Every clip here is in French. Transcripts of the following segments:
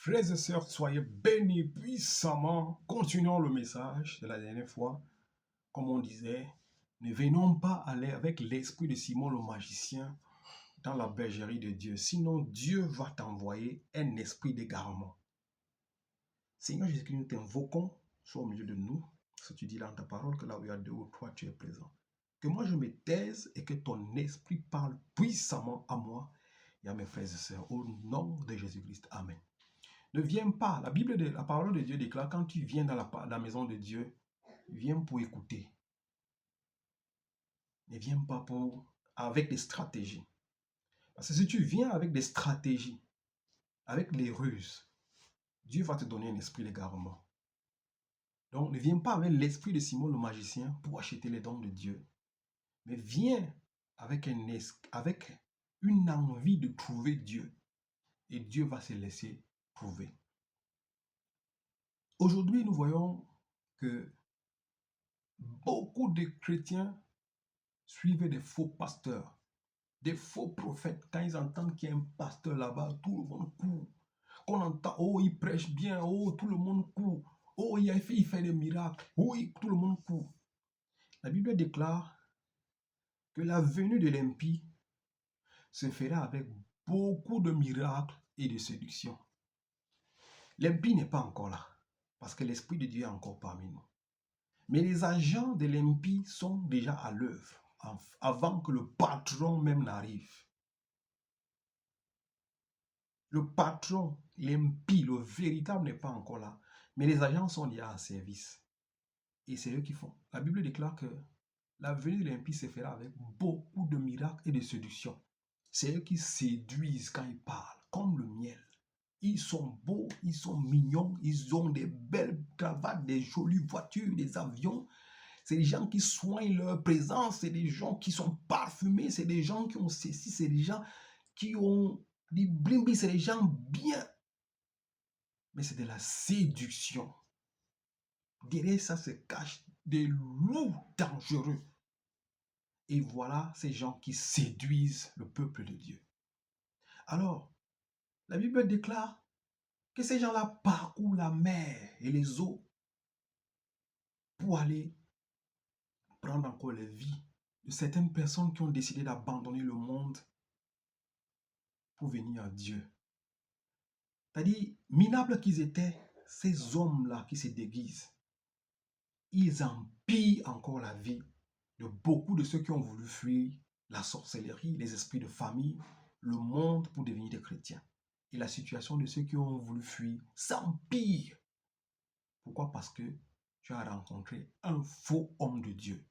Frères et sœurs, soyez bénis puissamment. Continuons le message de la dernière fois. Comme on disait, ne venons pas aller avec l'esprit de Simon le magicien dans la bergerie de Dieu. Sinon, Dieu va t'envoyer un esprit d'égarement. Seigneur Jésus-Christ, nous t'invoquons, sois au milieu de nous. Ce que tu dis dans ta parole, que là où il y a deux ou trois, tu es présent. Que moi je me taise et que ton esprit parle puissamment à moi et à mes frères et sœurs. Au nom de Jésus-Christ. Amen. Ne viens pas. La parole de Dieu déclare, quand tu viens dans la maison de Dieu, viens pour écouter. Ne viens pas avec des stratégies. Parce que si tu viens avec des stratégies, avec les ruses, Dieu va te donner un esprit d'égarement. Donc, ne viens pas avec l'esprit de Simon le magicien pour acheter les dons de Dieu. Mais viens avec une envie de trouver Dieu. Et Dieu va se laisser trouver. Aujourd'hui, nous voyons que beaucoup de chrétiens suivent des faux pasteurs, des faux prophètes. Quand ils entendent qu'il y a un pasteur là-bas, tout le monde court. Qu'on entend, oh, il prêche bien, oh, tout le monde court. Oh, il fait des miracles. Oui, tout le monde court. La Bible déclare que la venue de l'impie se fera avec beaucoup de miracles et de séduction. L'impie n'est pas encore là, parce que l'Esprit de Dieu est encore parmi nous. Mais les agents de l'impie sont déjà à l'œuvre, avant que le patron même n'arrive. Le patron, l'impie, le véritable n'est pas encore là. Mais les agents sont déjà en service. Et c'est eux qui font. La Bible déclare que la venue de l'impie se fera avec beaucoup de miracles et de séduction. C'est eux qui séduisent quand ils parlent, comme le miel. Ils sont beaux, ils sont mignons, ils ont des belles cravates, des jolies voitures, des avions. C'est des gens qui soignent leur présence, c'est des gens qui sont parfumés, c'est des gens qui ont ceci, c'est des gens qui ont des blimbis, c'est des gens bien. Mais c'est de la séduction. Derrière ça se cachent des loups dangereux. Et voilà ces gens qui séduisent le peuple de Dieu. Alors, la Bible déclare que ces gens-là parcourent la mer et les eaux pour aller prendre encore la vie de certaines personnes qui ont décidé d'abandonner le monde pour venir à Dieu. C'est-à-dire, minables qu'ils étaient, ces hommes-là qui se déguisent, ils empirent encore la vie de beaucoup de ceux qui ont voulu fuir la sorcellerie, les esprits de famille, le monde pour devenir des chrétiens. Et la situation de ceux qui ont voulu fuir s'empire. Pourquoi? Parce que tu as rencontré un faux homme de Dieu,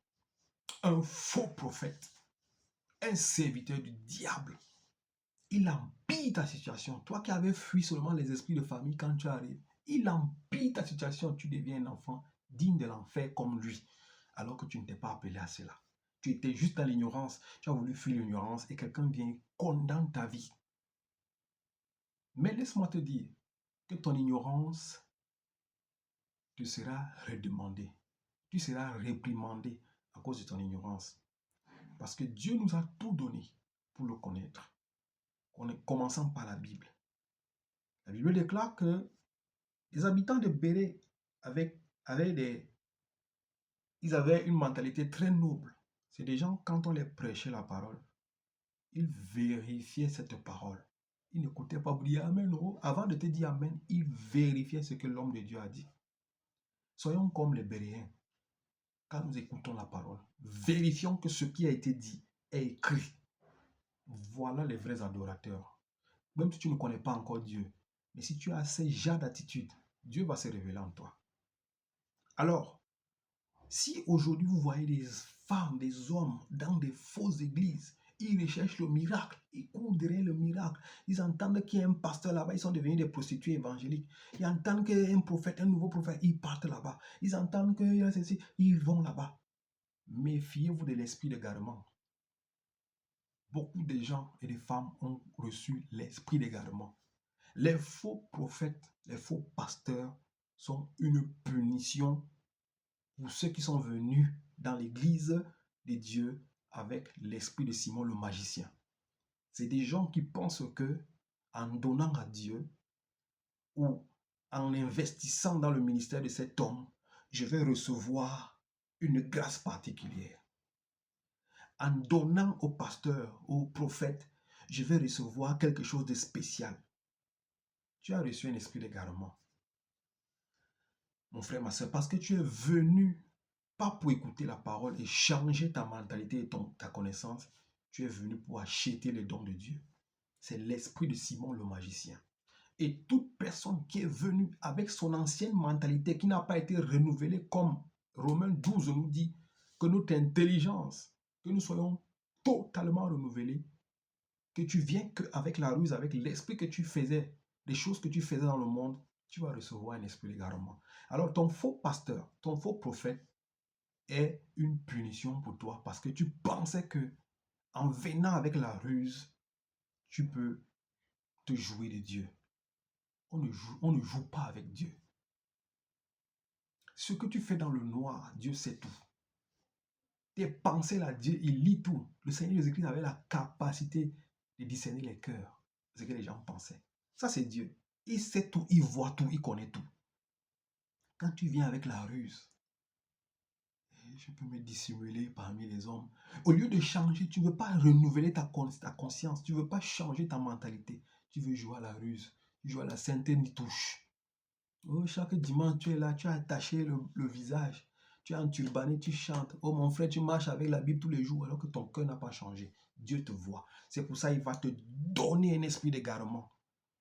un faux prophète, un serviteur du diable. Il empire ta situation. Toi qui avais fui seulement les esprits de famille quand tu arrives, il empire ta situation. Tu deviens un enfant digne de l'enfer comme lui, alors que tu ne t'es pas appelé à cela. Tu étais juste dans l'ignorance. Tu as voulu fuir l'ignorance et quelqu'un vient condamner ta vie. Mais laisse-moi te dire que ton ignorance te sera redemandée. Tu seras réprimandé à cause de ton ignorance. Parce que Dieu nous a tout donné pour le connaître. Commençant par la Bible. La Bible déclare que les habitants de Béré ils avaient une mentalité très noble. C'est des gens, quand on les prêchait la parole, ils vérifiaient cette parole. Ils n'écoutaient pas pour dire Amen. Oh. Avant de te dire Amen, ils vérifiaient ce que l'homme de Dieu a dit. Soyons comme les Béréens. Quand nous écoutons la parole, vérifions que ce qui a été dit est écrit. Voilà les vrais adorateurs. Même si tu ne connais pas encore Dieu, mais si tu as ces genres d'attitude, Dieu va se révéler en toi. Alors, si aujourd'hui vous voyez des femmes, des hommes dans des fausses églises, ils recherchent le miracle, ils courent derrière le miracle, ils entendent qu'il y a un pasteur là-bas, ils sont devenus des prostituées évangéliques, ils entendent qu'il y a un prophète, un nouveau prophète, ils partent là-bas, ils entendent qu'il y a ceci, ils vont là-bas. Méfiez-vous de l'esprit d'égarement. Beaucoup de gens et de femmes ont reçu l'esprit d'égarement. Les faux prophètes, les faux pasteurs sont une punition pour ceux qui sont venus dans l'église de Dieu avec l'esprit de Simon le magicien. C'est des gens qui pensent que en donnant à Dieu, ou en investissant dans le ministère de cet homme, je vais recevoir une grâce particulière. En donnant au pasteur, au prophète, je vais recevoir quelque chose de spécial. Tu as reçu un esprit d'égarement, mon frère, ma soeur, parce que tu es venu, pas pour écouter la parole et changer ta mentalité et ta connaissance, tu es venu pour acheter les dons de Dieu. C'est l'esprit de Simon le magicien. Et toute personne qui est venue avec son ancienne mentalité, qui n'a pas été renouvelée, comme Romains 12 nous dit, que notre intelligence, que nous soyons totalement renouvelés, que tu viens qu'avec la ruse, avec l'esprit que tu faisais, les choses que tu faisais dans le monde, tu vas recevoir un esprit d'égarement. Alors ton faux pasteur, ton faux prophète est une punition pour toi parce que tu pensais que en venant avec la ruse, tu peux te jouer de Dieu. On ne joue pas avec Dieu. Ce que tu fais dans le noir, Dieu sait tout. Tes pensées là, Dieu, il lit tout. Le Seigneur Jésus-Christ avait la capacité de discerner les cœurs, ce que les gens pensaient. Ça, c'est Dieu. Il sait tout, il voit tout, il connaît tout. Quand tu viens avec la ruse, je peux me dissimuler parmi les hommes. Au lieu de changer, tu ne veux pas renouveler ta conscience, tu ne veux pas changer ta mentalité. Tu veux jouer à la ruse, jouer à la sainteté touche. Oh, chaque dimanche, tu es là, tu as attaché le visage, tu es enturbané, tu chantes. Oh, mon frère, tu marches avec la Bible tous les jours alors que ton cœur n'a pas changé. Dieu te voit. C'est pour ça qu'il va te donner un esprit d'égarement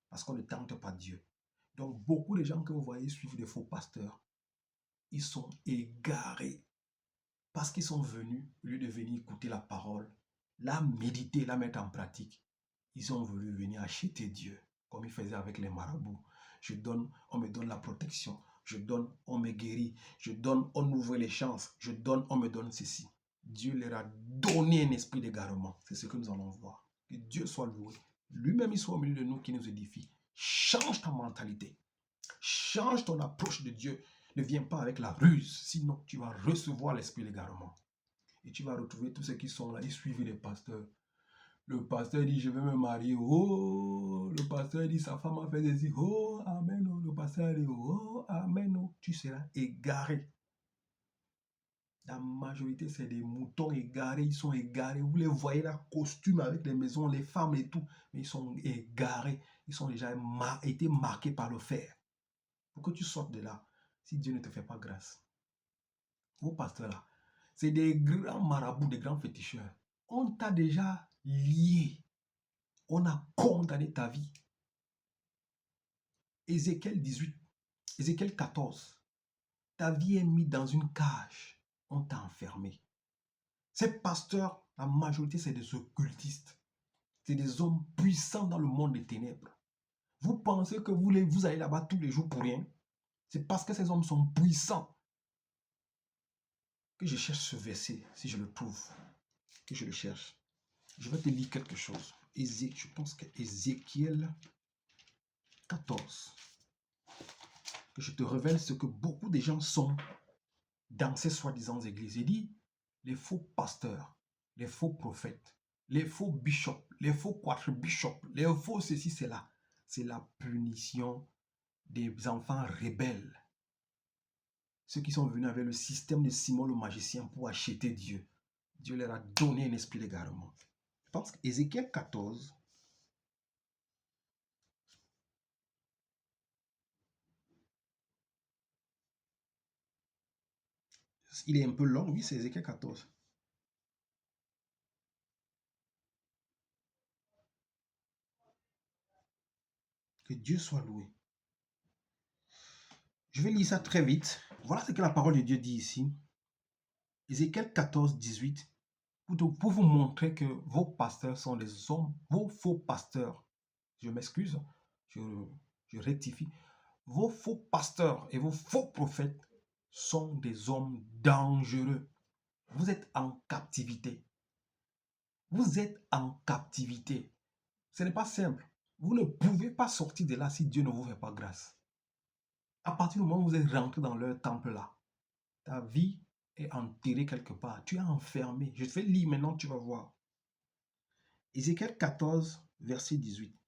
parce qu'on ne tente pas Dieu. Donc, beaucoup de gens que vous voyez suivre des faux pasteurs, ils sont égarés parce qu'ils sont venus, au lieu de venir écouter la parole, la méditer, la mettre en pratique. Ils ont voulu venir acheter Dieu, comme ils faisaient avec les marabouts. Je donne, on me donne la protection. Je donne, on me guérit. Je donne, on ouvre les chances. Je donne, on me donne ceci. Dieu leur a donné un esprit d'égarement. C'est ce que nous allons voir. Que Dieu soit loué. Lui-même, il soit au milieu de nous qui nous édifie. Change ta mentalité. Change ton approche de Dieu. Ne viens pas avec la ruse, sinon tu vas recevoir l'esprit d'égarement. Et tu vas retrouver tous ceux qui sont là, ils suivent les pasteurs. Le pasteur dit, je vais me marier. Oh, le pasteur dit, sa femme a fait des yeux. Oh, amen. Oh. Le pasteur dit, oh, amen. Oh. Tu seras égaré. La majorité, c'est des moutons égarés. Ils sont égarés. Vous les voyez là, costumes avec les maisons, les femmes et tout. Mais ils sont égarés. Ils sont déjà été marqués par le fer. Pour que tu sortes de là, si Dieu ne te fait pas grâce. Vos pasteurs là, c'est des grands marabouts, des grands féticheurs. On t'a déjà lié. On a condamné ta vie. Ézéchiel 18, Ézéchiel 14. Ta vie est mise dans une cage. On t'a enfermé. Ces pasteurs, la majorité, c'est des occultistes. C'est des hommes puissants dans le monde des ténèbres. Vous pensez que vous allez là-bas tous les jours pour rien? C'est parce que ces hommes sont puissants que je cherche ce verset, si je le trouve, que je le cherche. Je vais te lire quelque chose. Je pense que Ézéchiel 14. Que je te révèle ce que beaucoup de gens sont dans ces soi-disant églises. Il dit, les faux pasteurs, les faux prophètes, les faux bishops, les faux quatre-bishops, les faux ceci, cela. C'est la punition des enfants rebelles. Ceux qui sont venus avec le système de Simon le magicien pour acheter Dieu. Dieu leur a donné un esprit d'égarement. Je pense qu'Ézéchiel 14, il est un peu long, oui, c'est Ézéchiel 14. Que Dieu soit loué. Je vais lire ça très vite. Voilà ce que la parole de Dieu dit ici. Ézéchiel 14, 18. Pour vous montrer que vos pasteurs sont des hommes, vos faux pasteurs, je m'excuse, je rectifie, vos faux pasteurs et vos faux prophètes sont des hommes dangereux. Vous êtes en captivité. Vous êtes en captivité. Ce n'est pas simple. Vous ne pouvez pas sortir de là si Dieu ne vous fait pas grâce. À partir du moment où vous êtes rentré dans leur temple là, ta vie est enterrée quelque part. Tu es enfermé. Je te fais lire maintenant, tu vas voir. Ézéchiel 14, verset 18.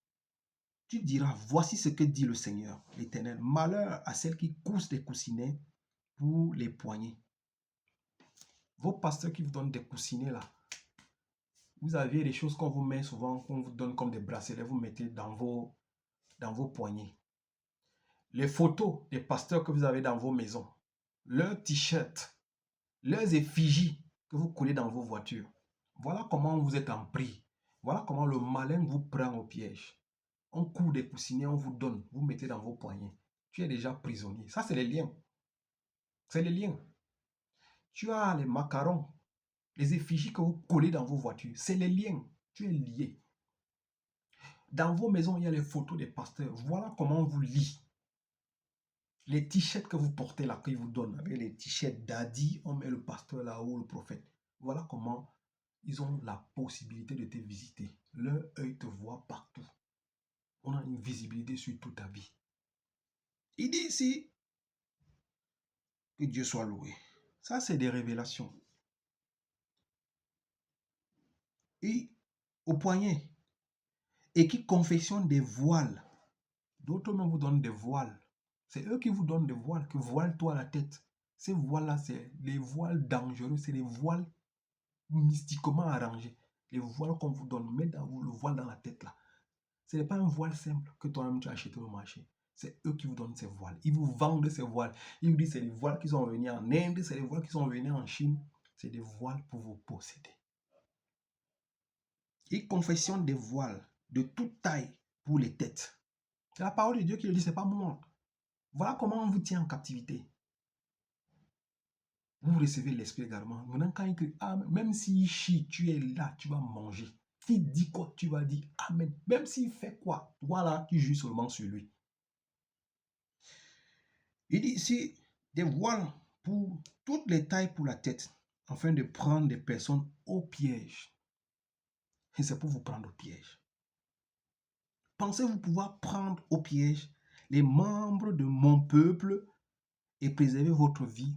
tu diras, voici ce que dit le Seigneur, l'Éternel. Malheur à celles qui coussent des coussinets pour les poignets. Vos pasteurs qui vous donnent des coussinets là, vous avez des choses qu'on vous met souvent, qu'on vous donne comme des bracelets, vous mettez dans vos poignets. Les photos des pasteurs que vous avez dans vos maisons, leurs t-shirts, leurs effigies que vous collez dans vos voitures. Voilà comment vous êtes en pris. Voilà comment le malin vous prend au piège. On coud des coussinets, on vous donne, vous mettez dans vos poignets. Tu es déjà prisonnier. Ça, c'est les liens. C'est les liens. Tu as les macarons, les effigies que vous collez dans vos voitures. C'est les liens. Tu es lié. Dans vos maisons, il y a les photos des pasteurs. Voilà comment on vous lie. Les t-shirts que vous portez là, qu'ils vous donnent, avec les t-shirts d'Adi, on met le pasteur là-haut, le prophète. Voilà comment ils ont la possibilité de te visiter. Leur œil te voit partout. On a une visibilité sur toute ta vie. Il dit ici, que Dieu soit loué. Ça, c'est des révélations. Et au poignet, et qui confectionnent des voiles. D'autres même vous donnent des voiles. C'est eux qui vous donnent des voiles, que voile-toi la tête. Ces voiles-là, c'est les voiles dangereux, c'est les voiles mystiquement arrangés. Les voiles qu'on vous donne, mettez le voile dans la tête là. Ce n'est pas un voile simple que toi-même tu as acheté au marché. C'est eux qui vous donnent ces voiles. Ils vous vendent ces voiles. Ils vous disent c'est les voiles qui sont venus en Inde, c'est les voiles qui sont venus en Chine. C'est des voiles pour vous posséder. Ils confectionnent des voiles de toute taille pour les têtes. C'est la parole de Dieu qui le dit, c'est pas moi. Voilà comment on vous tient en captivité. Vous recevez l'esprit également. Maintenant, quand il dit Amen, même s'il chie, tu es là, tu vas manger. S'il dit quoi, tu vas dire Amen. Même s'il fait quoi, voilà, tu juges seulement sur lui. Il dit ici, des voiles pour toutes les tailles pour la tête, afin de prendre des personnes au piège. Et c'est pour vous prendre au piège. Pensez-vous pouvoir prendre au piège les membres de mon peuple et préserver votre vie?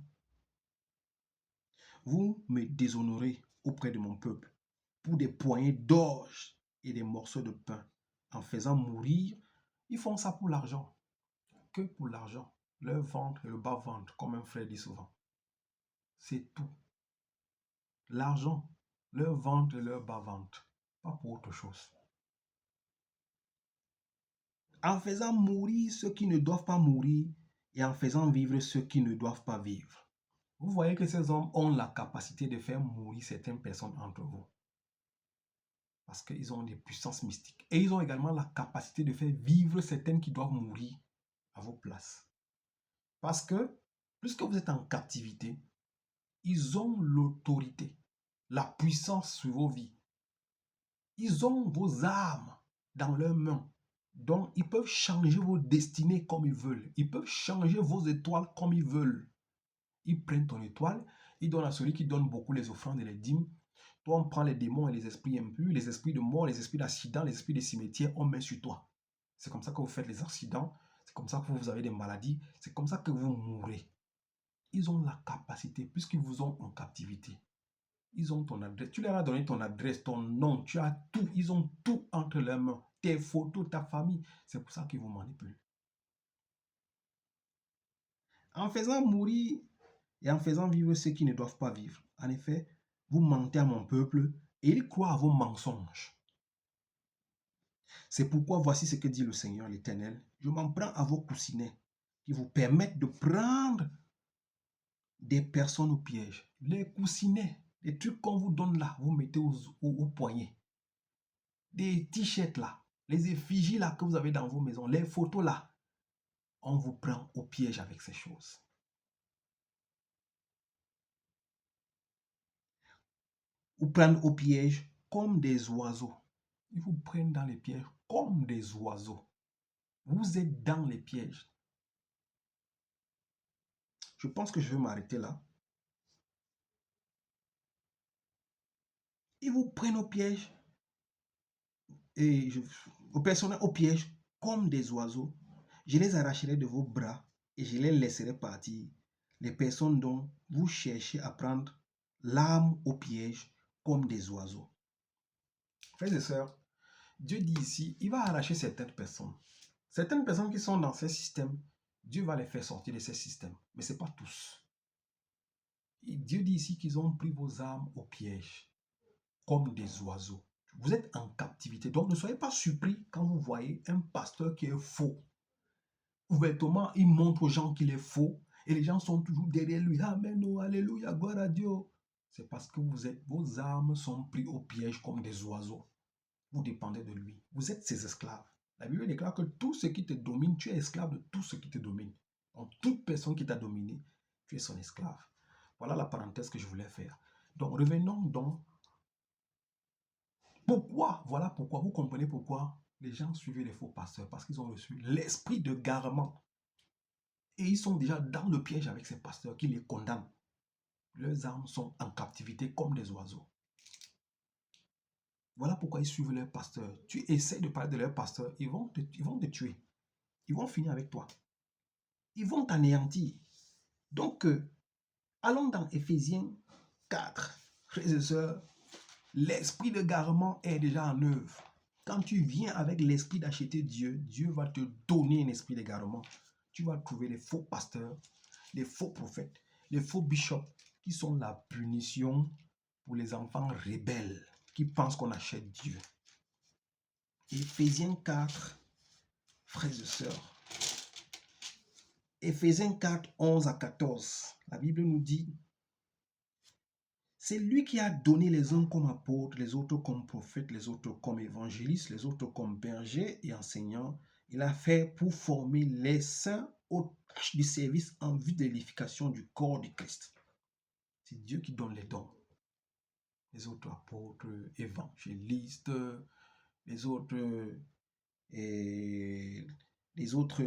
Vous me déshonorez auprès de mon peuple pour des poignées d'orge et des morceaux de pain. En faisant mourir, ils font ça pour l'argent. Que pour l'argent. Leur ventre et le bas-ventre, comme un frère dit souvent. C'est tout. L'argent, leur ventre et leur bas-ventre. Pas pour autre chose. En faisant mourir ceux qui ne doivent pas mourir et en faisant vivre ceux qui ne doivent pas vivre. Vous voyez que ces hommes ont la capacité de faire mourir certaines personnes entre vous. Parce qu'ils ont des puissances mystiques. Et ils ont également la capacité de faire vivre certaines qui doivent mourir à vos places. Parce que, puisque vous êtes en captivité, ils ont l'autorité, la puissance sur vos vies. Ils ont vos armes dans leurs mains. Donc, ils peuvent changer vos destinées comme ils veulent. Ils peuvent changer vos étoiles comme ils veulent. Ils prennent ton étoile, ils donnent à celui qui donne beaucoup les offrandes et les dîmes. Toi, on prend les démons et les esprits impurs, les esprits de mort, les esprits d'accident, les esprits des cimetières, on met sur toi. C'est comme ça que vous faites les accidents, c'est comme ça que vous avez des maladies, c'est comme ça que vous mourrez. Ils ont la capacité, puisqu'ils vous ont en captivité. Ils ont ton adresse, tu leur as donné ton adresse, ton nom, tu as tout, ils ont tout entre leurs mains, tes photos, ta famille. C'est pour ça qu'ils vous manipulent. En faisant mourir et en faisant vivre ceux qui ne doivent pas vivre. En effet, vous mentez à mon peuple et ils croient à vos mensonges. C'est pourquoi voici ce que dit le Seigneur l'Éternel. Je m'en prends à vos coussinets qui vous permettent de prendre des personnes au piège. Les coussinets, les trucs qu'on vous donne là, vous mettez au poignet. Des t-shirts là, les effigies là que vous avez dans vos maisons, les photos là, on vous prend au piège avec ces choses. Vous prendre au piège comme des oiseaux. Ils vous prennent dans les pièges comme des oiseaux. Vous êtes dans les pièges. Je pense que je vais m'arrêter là. Ils vous prennent au piège et aux personnes au piège comme des oiseaux. Je les arracherai de vos bras et je les laisserai partir. Les personnes dont vous cherchez à prendre l'âme au piège comme des oiseaux. Frères et sœurs, Dieu dit ici, il va arracher certaines personnes. Certaines personnes qui sont dans ces systèmes, Dieu va les faire sortir de ces systèmes. Mais ce n'est pas tous. Et Dieu dit ici qu'ils ont pris vos âmes au piège, comme des oiseaux. Vous êtes en captivité. Donc ne soyez pas surpris quand vous voyez un pasteur qui est faux. Ouvertement, il montre aux gens qu'il est faux. Et les gens sont toujours derrière lui. Amen, oh, alléluia, gloire à Dieu. C'est parce que vos âmes sont prises au piège comme des oiseaux. Vous dépendez de lui. Vous êtes ses esclaves. La Bible déclare que tout ce qui te domine, tu es esclave de tout ce qui te domine. Donc, toute personne qui t'a dominé, tu es son esclave. Voilà la parenthèse que je voulais faire. Donc, revenons donc. Pourquoi? Voilà pourquoi. Vous comprenez pourquoi les gens suivaient les faux pasteurs. Parce qu'ils ont reçu l'esprit de garement. Et ils sont déjà dans le piège avec ces pasteurs qui les condamnent. Leurs âmes sont en captivité comme des oiseaux. Voilà pourquoi ils suivent leurs pasteurs. Tu essaies de parler de leurs pasteurs, ils vont te tuer. Ils vont finir avec toi. Ils vont t'anéantir. Donc, allons dans Éphésiens 4. Frères et sœurs, l'esprit de garement est déjà en œuvre. Quand tu viens avec l'esprit d'acheter Dieu, Dieu va te donner un esprit de garement. Tu vas trouver les faux pasteurs, les faux prophètes, les faux bishops qui sont la punition pour les enfants rebelles qui pensent qu'on achète Dieu. Éphésiens 4, frères et sœurs. Éphésiens 4, 11 à 14. La Bible nous dit, c'est lui qui a donné les uns comme apôtres, les autres comme prophètes, les autres comme évangélistes, les autres comme bergers et enseignants. Il a fait pour former les saints aux tâches du service en vue de l'édification du corps du Christ. C'est Dieu qui donne les dons. Les autres apôtres, évangélistes, les autres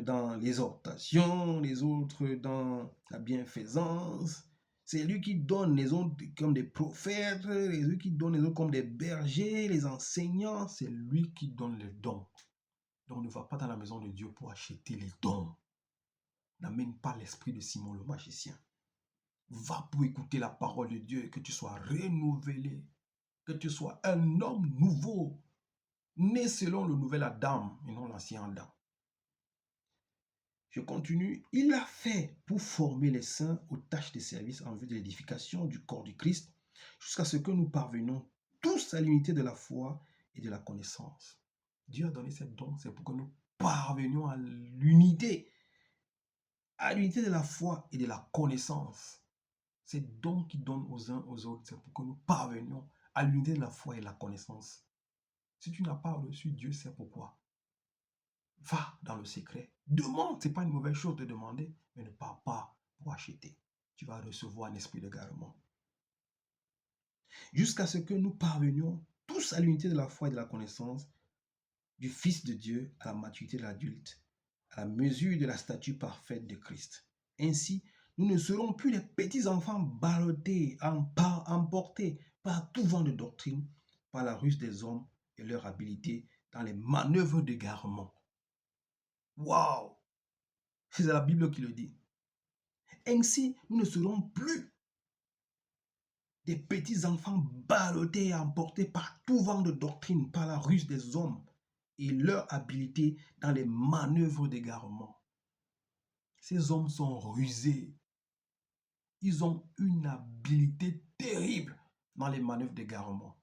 dans l'exhortation, les autres dans la bienfaisance. C'est lui qui donne les autres comme des prophètes, lui qui donne les autres comme des bergers, les enseignants. C'est lui qui donne les dons. Donc ne va pas dans la maison de Dieu pour acheter les dons. N'amène pas l'esprit de Simon le magicien. Va pour écouter la parole de Dieu et que tu sois renouvelé, que tu sois un homme nouveau, né selon le nouvel Adam et non l'ancien Adam. Je continue. Il a fait pour former les saints aux tâches de service en vue de l'édification du corps du Christ, jusqu'à ce que nous parvenions tous à l'unité de la foi et de la connaissance. Dieu a donné cette don, c'est pour que nous parvenions à l'unité de la foi et de la connaissance. C'est don qu'il donne aux uns aux autres, c'est pour que nous parvenions à l'unité de la foi et de la connaissance. Si tu n'as pas reçu, Dieu sait pourquoi. Va dans le secret. Demande, ce n'est pas une mauvaise chose de demander, mais ne pars pas pour acheter. Tu vas recevoir un esprit de garement. Jusqu'à ce que nous parvenions tous à l'unité de la foi et de la connaissance du Fils de Dieu, à la maturité de l'adulte, à la mesure de la stature parfaite de Christ. Ainsi, nous ne serons plus les petits enfants ballottés, emportés par tout vent de doctrine, par la ruse des hommes et leur habileté dans les manœuvres d'égarement. Waouh! C'est la Bible qui le dit. Ainsi, nous ne serons plus des petits enfants ballottés et emportés par tout vent de doctrine, par la ruse des hommes et leur habileté dans les manœuvres d'égarement. Ces hommes sont rusés. Ils ont une habileté terrible dans les manœuvres d'égarement.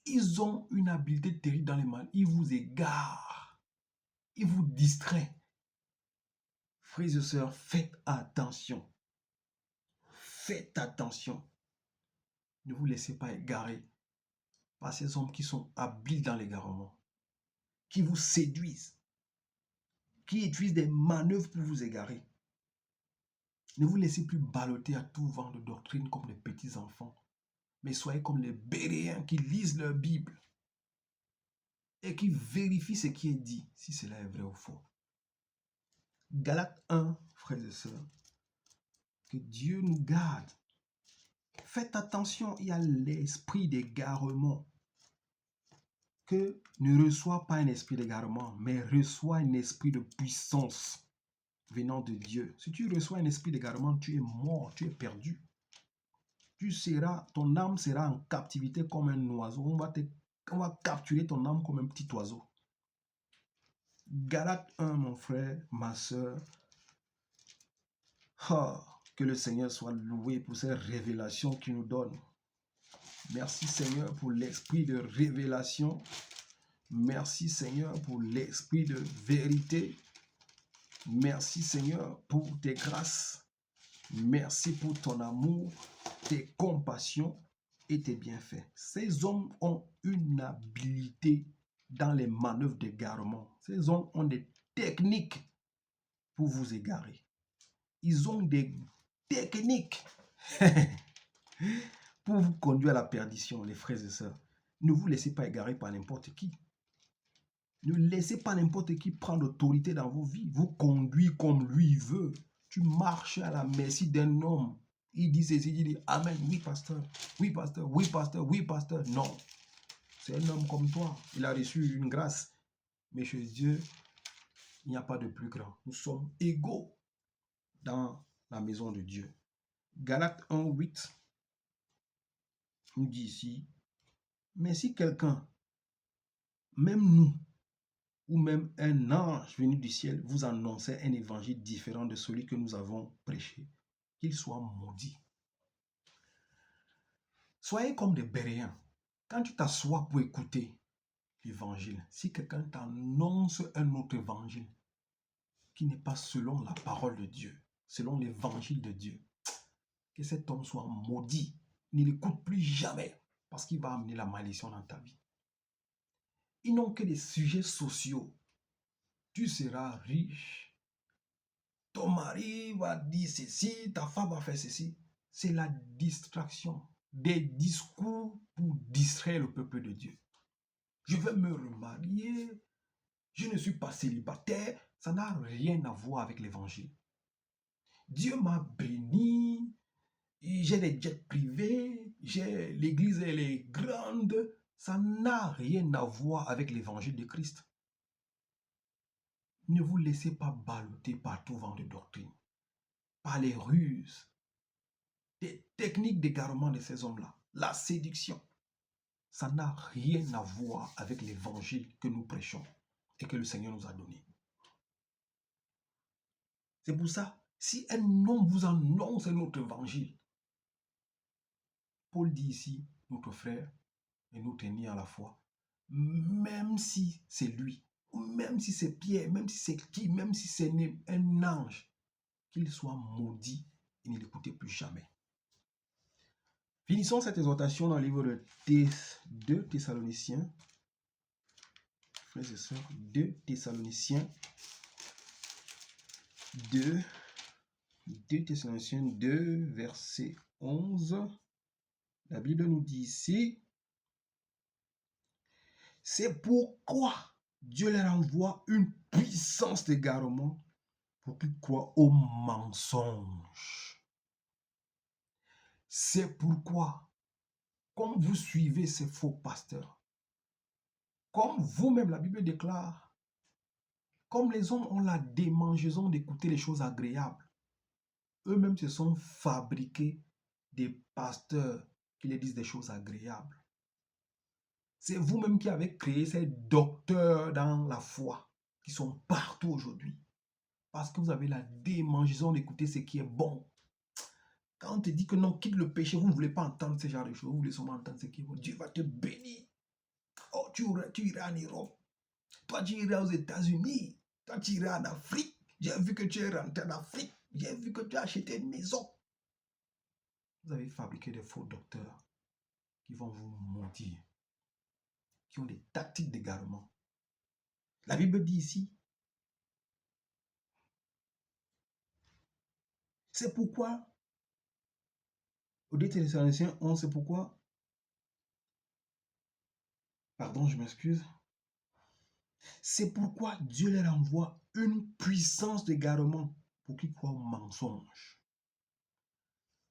Ils ont une habileté terrible dans les manœuvres. Ils vous égarent. Ils vous distraient. Frères et sœurs, faites attention. Faites attention. Ne vous laissez pas égarer par ces hommes qui sont habiles dans l'égarement, qui vous séduisent, qui utilisent des manœuvres pour vous égarer. Ne vous laissez plus balloter à tout vent de doctrine comme les petits enfants, mais soyez comme les Béréens qui lisent leur Bible et qui vérifient ce qui est dit, si cela est vrai ou faux. Galates 1, frères et sœurs, que Dieu nous garde. Faites attention, il y a l'esprit d'égarement. Que ne reçoit pas un esprit d'égarement, mais reçoit un esprit de puissance venant de Dieu. Si tu reçois un esprit d'égarement, tu es mort, tu es perdu. ton âme sera en captivité comme un oiseau. On va capturer ton âme comme un petit oiseau. Galates 1, mon frère, ma soeur. Que le Seigneur soit loué pour ces révélations qu'il nous donne. Merci Seigneur pour l'esprit de révélation. Merci Seigneur pour l'esprit de vérité. Merci Seigneur pour tes grâces. Merci pour ton amour, tes compassions et tes bienfaits. Ces hommes ont une habileté dans les manœuvres d'égarement. Ces hommes ont des techniques pour vous égarer. Ils ont des techniques pour vous conduire à la perdition, les frères et sœurs. Ne vous laissez pas égarer par n'importe qui. Ne laissez pas n'importe qui prendre l'autorité dans vos vies. Vous conduire comme lui veut. Tu marches à la merci d'un homme. Il dit ceci, il dit Amen. Oui, pasteur. Oui, pasteur. Oui, pasteur. Oui, pasteur. Non. C'est un homme comme toi. Il a reçu une grâce. Mais chez Dieu, il n'y a pas de plus grand. Nous sommes égaux dans la maison de Dieu. Galates 1:8 nous dit ici, mais si quelqu'un, même nous, ou même un ange venu du ciel vous annonçait un évangile différent de celui que nous avons prêché, qu'il soit maudit. Soyez comme des Béréens. Quand tu t'assois pour écouter l'évangile, si quelqu'un t'annonce un autre évangile qui n'est pas selon la parole de Dieu, selon l'évangile de Dieu, que cet homme soit maudit. Ne l'écoute plus jamais parce qu'il va amener la malédiction dans ta vie. Ils n'ont que des sujets sociaux. Tu seras riche. Ton mari va dire ceci, ta femme va faire ceci. C'est la distraction. Des discours pour distraire le peuple de Dieu. Je vais me remarier. Je ne suis pas célibataire. Ça n'a rien à voir avec l'évangile. Dieu m'a béni. J'ai des jets privés. L'église, elle est grande. Ça n'a rien à voir avec l'évangile de Christ. Ne vous laissez pas balloter par tout vent de doctrine, par les ruses, des techniques d'égarement de ces hommes-là, la séduction. Ça n'a rien à voir avec l'évangile que nous prêchons et que le Seigneur nous a donné. C'est pour ça, si un homme vous annonce un autre évangile, Paul dit ici, notre frère et notre ennemi à la foi, même si c'est lui, ou même si c'est Pierre, même si c'est qui, même si c'est un ange, qu'il soit maudit et ne l'écoutez plus jamais. Finissons cette exhortation dans le livre de 2 Thessaloniciens. Frères et sœurs, 2 Thessaloniciens 2, Thessaloniciens 2, verset 11. La Bible nous dit ici, c'est pourquoi Dieu leur envoie une puissance d'égarement pour qu'ils croient au mensonge. C'est pourquoi, comme vous suivez ces faux pasteurs, comme vous-même, la Bible déclare, comme les hommes ont la démangeaison d'écouter les choses agréables, eux-mêmes se sont fabriqués des pasteurs qui les disent des choses agréables. C'est vous-même qui avez créé ces docteurs dans la foi qui sont partout aujourd'hui. Parce que vous avez la démangeaison d'écouter ce qui est bon. Quand on te dit que non, quitte le péché, vous ne voulez pas entendre ce genre de choses, vous voulez seulement entendre ce qui est bon. Dieu va te bénir. Oh, tu iras en Europe. Toi, tu iras aux États-Unis. Toi, tu iras en Afrique. J'ai vu que tu es rentré en Afrique. J'ai vu que tu as acheté une maison. Vous avez fabriqué des faux docteurs qui vont vous mentir, qui ont des tactiques d'égarement. La Bible dit ici, c'est pourquoi, au 2 Thessaloniciens 11, c'est pourquoi, pardon, je m'excuse, c'est pourquoi Dieu leur envoie une puissance d'égarement pour qu'ils croient au mensonge.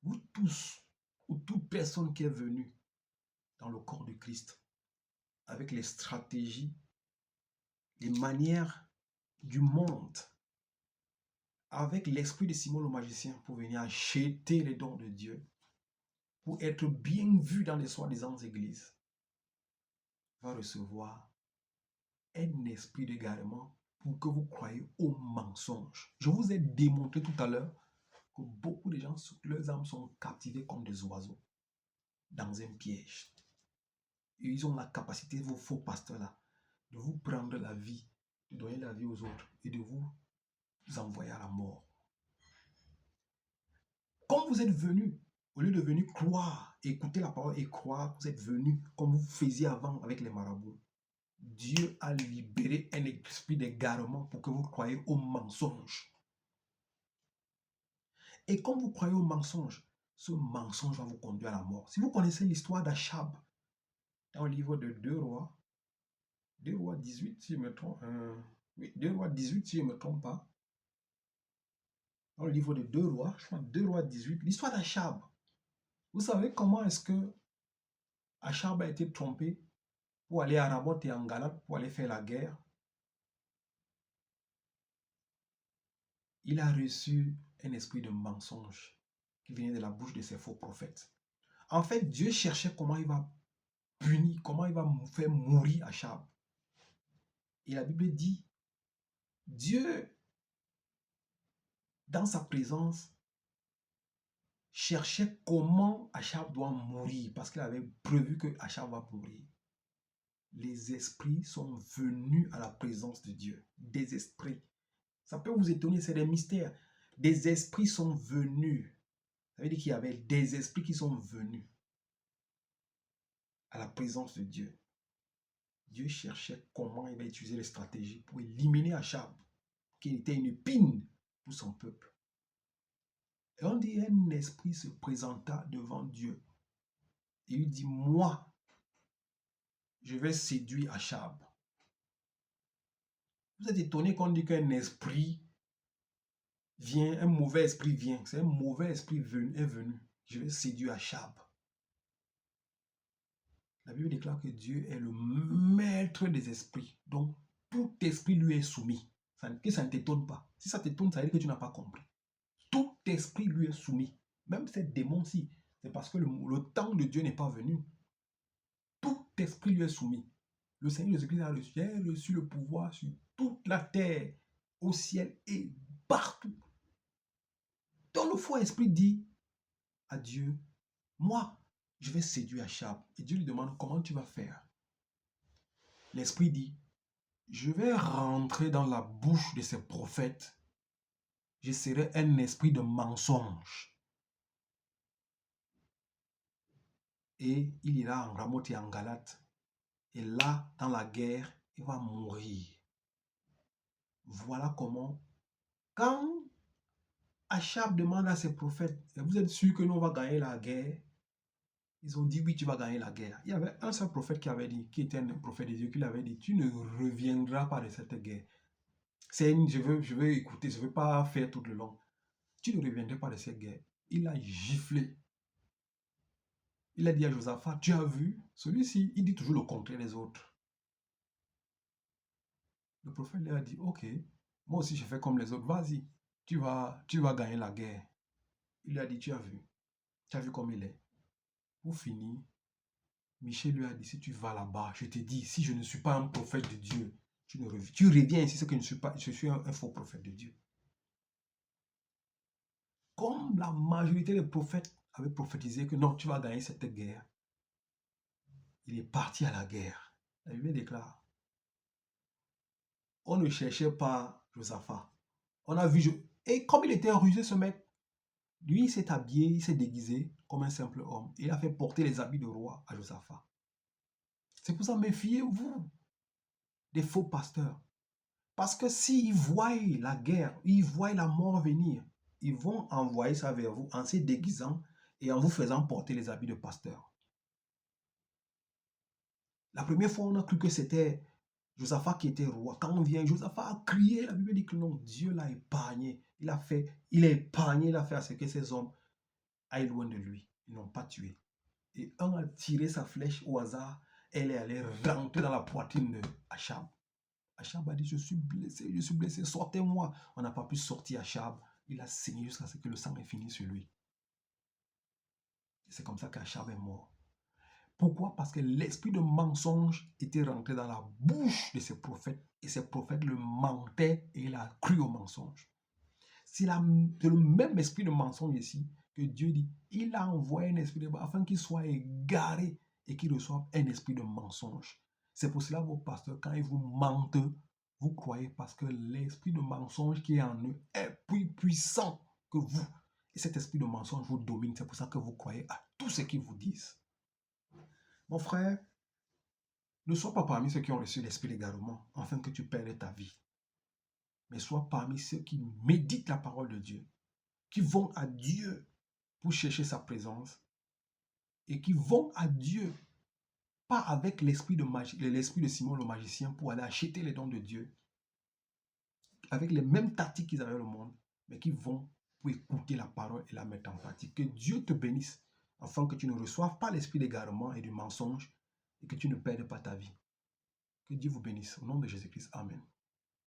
Vous tous, ou toute personne qui est venue dans le corps de Christ, avec les stratégies, les manières du monde, avec l'esprit de Simon le magicien pour venir acheter les dons de Dieu, pour être bien vu dans les soi-disant églises, va recevoir un esprit d'égarement pour que vous croyez au mensonge. Je vous ai démontré tout à l'heure que beaucoup de gens, leurs âmes sont captivées comme des oiseaux dans un piège. Et ils ont la capacité, vos faux pasteurs-là, de vous prendre la vie, de donner la vie aux autres et de vous envoyer à la mort. Comme vous êtes venus, au lieu de venir croire, écouter la parole et croire, vous êtes venus comme vous faisiez avant avec les marabouts. Dieu a libéré un esprit d'égarement pour que vous croyez au mensonge. Et comme vous croyez au mensonge, ce mensonge va vous conduire à la mort. Si vous connaissez l'histoire d'Achab, dans le livre de 2 Rois 18, si je me trompe, oui, 2 Rois 18, si je ne me trompe pas, dans le livre de 2 Rois, je crois 2 Rois 18, l'histoire d'Achab. Vous savez comment est-ce que Achab a été trompé pour aller à Ramoth et en Galate pour aller faire la guerre? Il a reçu un esprit de mensonge qui venait de la bouche de ses faux prophètes. En fait, Dieu cherchait comment il va punir, comment il va faire mourir Achab. Et la Bible dit, Dieu, dans sa présence, cherchait comment Achab doit mourir, parce qu'il avait prévu que Achab va mourir. Les esprits sont venus à la présence de Dieu. Des esprits. Ça peut vous étonner, c'est des mystères. Des esprits sont venus. Ça veut dire qu'il y avait des esprits qui sont venus à la présence de Dieu. Dieu cherchait comment il va utiliser les stratégies pour éliminer Achab, qui était une épine pour son peuple. Et on dit un esprit se présenta devant Dieu. Et il dit, moi, je vais séduire Achab. Vous êtes étonné qu'on dit qu'un esprit vient, un mauvais esprit vient. C'est un mauvais esprit est venu. Je vais séduire Achab. La Bible déclare que Dieu est le maître des esprits. Donc, tout esprit lui est soumis. Que ça ne t'étonne pas. Si ça t'étonne, ça veut dire que tu n'as pas compris. Tout esprit lui est soumis. Même ces démons-ci, c'est parce que le temps de Dieu n'est pas venu. Tout esprit lui est soumis. Le Seigneur Jésus-Christ a reçu le pouvoir sur toute la terre, au ciel et partout. Donc le faux esprit dit à Dieu, moi, je vais séduire Achab. Et Dieu lui demande, comment tu vas faire? L'esprit dit, je vais rentrer dans la bouche de ces prophètes. Je serai un esprit de mensonge. Et il ira en Ramoth et en Galate. Et là, dans la guerre, il va mourir. Voilà comment, quand Achab demande à ses prophètes, vous êtes sûr que nous on va gagner la guerre? Ils ont dit, oui, tu vas gagner la guerre. Il y avait un seul prophète qui avait dit, qui était un prophète de Dieu, qui avait dit, tu ne reviendras pas de cette guerre. Je veux écouter, je ne veux pas faire tout le long. Tu ne reviendras pas de cette guerre. Il a giflé. Il a dit à Josaphat, tu as vu? Celui-ci, il dit toujours le contraire des autres. Le prophète lui a dit, ok, moi aussi je fais comme les autres, vas-y, tu vas gagner la guerre. Il lui a dit, tu as vu comme il est. Pour finir, Michel lui a dit, si tu vas là-bas, je te dis, si je ne suis pas un prophète de Dieu, tu reviens ici, c'est que je suis un faux prophète de Dieu. Comme la majorité des prophètes avaient prophétisé que non, tu vas gagner cette guerre, il est parti à la guerre. La Bible déclare, on ne cherchait pas Josaphat. On a vu, et comme il était rusé ce mec, lui il s'est habillé, il s'est déguisé comme un simple homme. Et il a fait porter les habits de roi à Josaphat. C'est pour ça, méfiez-vous des faux pasteurs. Parce que s'ils voient la guerre, ils voient la mort venir, ils vont envoyer ça vers vous en se déguisant et en vous faisant porter les habits de pasteur. La première fois, on a cru que c'était Josaphat qui était roi. Quand on vient, Josaphat a crié, la Bible dit que non, Dieu l'a épargné. Il a épargné, il a fait à ce que ces hommes aillent loin de lui. Ils n'ont pas tué. Et un a tiré sa flèche au hasard, elle est allée rentrer dans la poitrine d'Achab. Achab a dit, je suis blessé, sortez-moi. On n'a pas pu sortir Achab. Il a saigné jusqu'à ce que le sang ait fini sur lui. C'est comme ça qu'Achab est mort. Pourquoi? Parce que l'esprit de mensonge était rentré dans la bouche de ses prophètes et ces prophètes le mentaient et il a cru au mensonge. C'est le même esprit de mensonge ici que Dieu dit. Il a envoyé un esprit de mensonge afin qu'il soit égaré et qu'il reçoive un esprit de mensonge. C'est pour cela vos pasteurs, quand ils vous mentent, vous croyez parce que l'esprit de mensonge qui est en eux est plus puissant que vous. Et cet esprit de mensonge vous domine. C'est pour ça que vous croyez à tout ce qu'ils vous disent. Mon frère, ne sois pas parmi ceux qui ont reçu l'esprit d'égarement, afin que tu perdes ta vie. Mais sois parmi ceux qui méditent la parole de Dieu, qui vont à Dieu pour chercher sa présence, et qui vont à Dieu, pas avec l'esprit de Simon le magicien pour aller acheter les dons de Dieu, avec les mêmes tactiques qu'ils avaient au monde, mais qui vont pour écouter la parole et la mettre en pratique. Que Dieu te bénisse, afin que tu ne reçoives pas l'esprit d'égarement et du mensonge, et que tu ne perdes pas ta vie. Que Dieu vous bénisse. Au nom de Jésus-Christ. Amen.